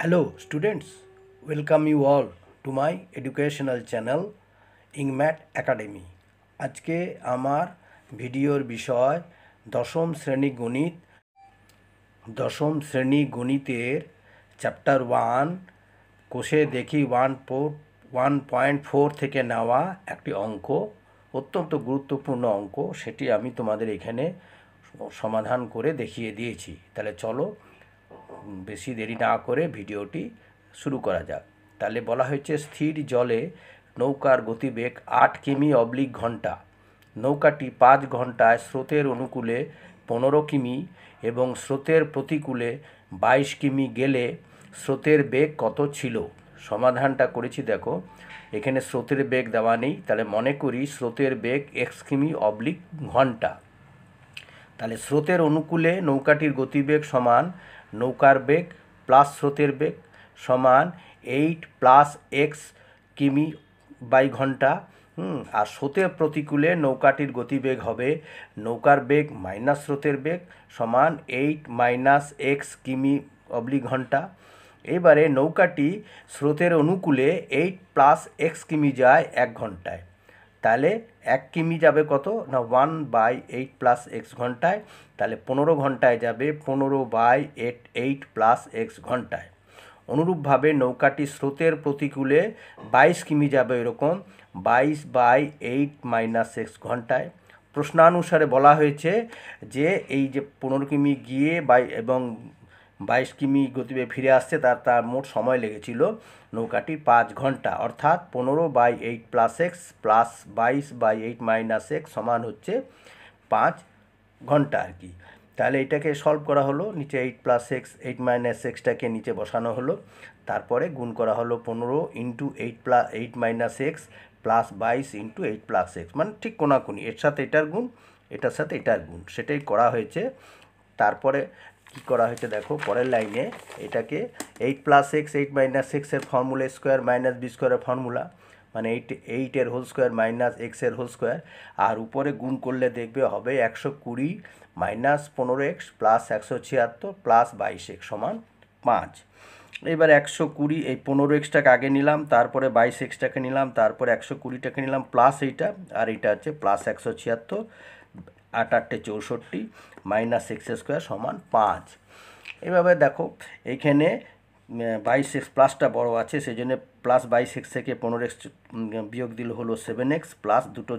Hello students, welcome you all to my educational channel Engmat academy. আজকে আমার ভিডিওর বিষয় দশম শ্রেণী গণিতের চ্যাপ্টার 1 কোষে দেখি 1.4 থেকে নেওয়া একটি অঙ্ক, অত্যন্ত গুরুত্বপূর্ণ অঙ্ক। সেটি আমি তোমাদের এখানে সমাধান করে দেখিয়ে দিয়েছি। তাহলে চলো বেশি দেরি না করে ভিডিওটি শুরু করা যাক। তাহলে বলা হয়েছে স্থির জলে নৌকার গতিবেগ 8 কিমি/ঘন্টা। নৌকাটি 5 ঘন্টায় স্রোতের অনুকূলে 15 কিমি এবং স্রোতের প্রতিকূলে 22 কিমি গেলে স্রোতের বেগ কত ছিল? সমাধানটা করেছি। দেখো এখানে স্রোতের বেগ দেওয়া নেই, তাহলে মনে করি স্রোতের বেগ x কিমি/ঘন্টা। তাহলে স্রোতের অনুকূলে নৌকাটির গতিবেগ সমান নৌকার বেগ প্লাস স্রোতের বেগ সমান 8 প্লাস এক্স কিমি/ঘন্টা। আর স্রোতের প্রতিকূলে নৌকাটির গতিবেগ হবে নৌকার বেগ মাইনাস স্রোতের বেগ সমান 8 মাইনাস এক্স কিমি/ঘন্টা। এবারে নৌকাটি স্রোতের অনুকূলে 8 প্লাস এক্স কিমি যায় 1 ঘন্টায়। তাহলে 1 কিমি যাবে কত না 1/8 প্লাস এক্স ঘন্টায়। তাহলে 15 ঘন্টায় যাবে 15/8 প্লাস এক্স ঘন্টায়। অনুরূপভাবে নৌকাটি স্রোতের প্রতিকূলে 22 কিমি যাবে, এরকম 22/8 মাইনাস এক্স ঘন্টায়। প্রশ্নানুসারে বলা হয়েছে যে এই যে 15 কিমি গিয়ে এবং 22 কিমি গতিবেগে ফিরে আসছে, তার মোট সময় লেগেছিল নৌকাটির 5 ঘন্টা, অর্থাৎ 15/8 plus x plus 22/8 minus x সমান হচ্ছে 5 ঘন্টা আর কি। তাহলে এটাকে সলভ করা হলো, নিচে 8 প্লাস এক্স 8 মাইনাস এক্সটাকে নিচে বসানো হলো, তারপরে গুণ করা হলো 15 into 8 minus x plus 22 into 8 plus x, মানে ঠিক কোনাকুনি এর সাথে এটার গুণ, এটার সাথে এটার গুণ, সেটাই করা হয়েছে। তারপরে কি করা হয়েছে দেখো পরের লাইনে, এটাকে 8 প্লাস এক্স 8 মাইনাস এক্সের ফর্মুলা স্কোয়ার মাইনাস বি স্কোয়ারের ফর্মুলা, মানে 8 হোল স্কোয়ার মাইনাস এক্সের হোল স্কোয়ার, আর উপরে গুণ করলে দেখবে হবে 120 minus 15x plus 176 plus 22x সমান 5। এবার 120 এই 15xটাকে আগে নিলাম, তারপরে 22xটাকে নিলাম, তারপরে 120টাকে নিলাম প্লাস এইটা, আর এইটা হচ্ছে প্লাস 176, 8 8 64 মাইনাস এক্স স্কোয়ার সমান 5। এভাবে দেখো এইখানে 22x প্লাসটা বড় আছে, সেই জন্য প্লাস 22x থেকে 15x বিয়োগ দিলে হলো 7x প্লাস দুটো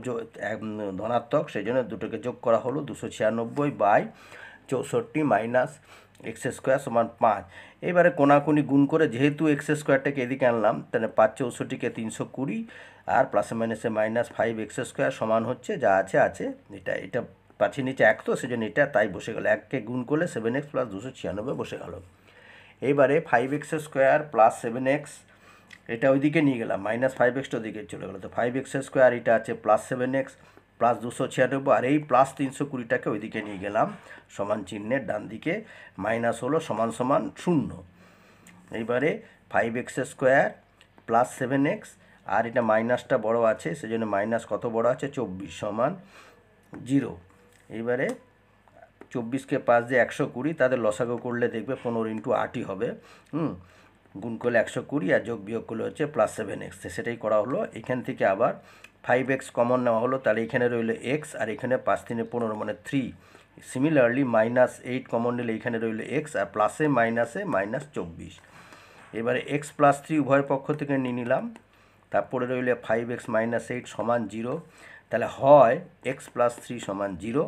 ধনাত্মক, সেই জন্য দুটোকে যোগ করা হলো 296/64 মাইনাস এক্স স্কোয়ার সমান 5। এবারে কোনাকুনি গুণ করে, যেহেতু এক্স স্কোয়ারটাকে এদিকে আনলাম, তাহলে 5 64কে 320 আর প্লাসে মাইনাসে মাইনাস 5x স্কোয়ার সমান হচ্ছে যা আছে এটা পাচ্ছি নিচে 1, তো সেই জন্য এটা তাই বসে গেল, 1কে গুণ করলে 7x প্লাস 296 বসে গেল। এইবারে 5x স্কোয়ার প্লাস 7x এটা ওইদিকে নিয়ে গেলাম, মাইনাস 5xটা ওদিকে চলে গেলো, তো 5x স্কোয়ার এটা আছে প্লাস 7x প্লাস 296, আর এই প্লাস 320টাকে ওইদিকে নিয়ে গেলাম সমান চিহ্নের ডান দিকে, মাইনাস হলো সমান সমান 0। এইবারে 5x স্কোয়ার প্লাস 7x, আর এটা মাইনাসটা বড় আছে, সেজন্য মাইনাস কত বড় আছে 24 সমান 0। এইবারে 24কে 5 দিয়ে 120, তাদের লসাগু করলে দেখবে 15 ইন্টু 8ই হবে, গুণ করলে 120 আর যোগ বিয়োগ করলে হচ্ছে প্লাস 7x, সেটাই করা হলো। এখান থেকে আবার 5x কমন নেওয়া হলো, তাহলে এখানে রইল x আর এখানে 5 3 15 মানে 3। সিমিলারলি মাইনাস 8 কমন নিলে এখানে রইল x আর প্লাসে মাইনাসে মাইনাস 24। এবারে x প্লাস 3 উভয় পক্ষ থেকে নিয়ে নিলাম, তারপরে রইল 5x মাইনাস 8 সমান 0। তাহলে হয় x প্লাস 3 সমান 0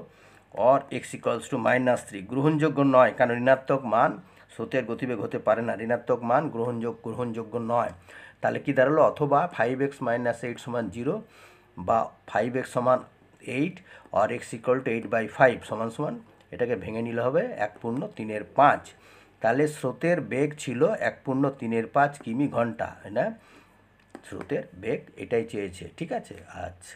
or x equals to minus 3। গ্রহণযোগ্য নয়, কারণ ঋণাত্মক মান স্রোতের গতিবেগ হতে পারে না, ঋণাত্মক মান গ্রহণযোগ্য নয়। তাহলে কি দাঁড়ালো, অথবা 5x মাইনাস 8 সমান 0 বা 5x সমান 8 অর x ইকুয়াল টু 8/5 সমান সমান, এটাকে ভেঙে নিলে হবে 1/3/5। তাহলে স্রোতের বেগ ছিল 1/3/5 কিমি ঘন্টা, না স্রোতের বেগ এটাই চেয়েছে, ঠিক আছে। আচ্ছা।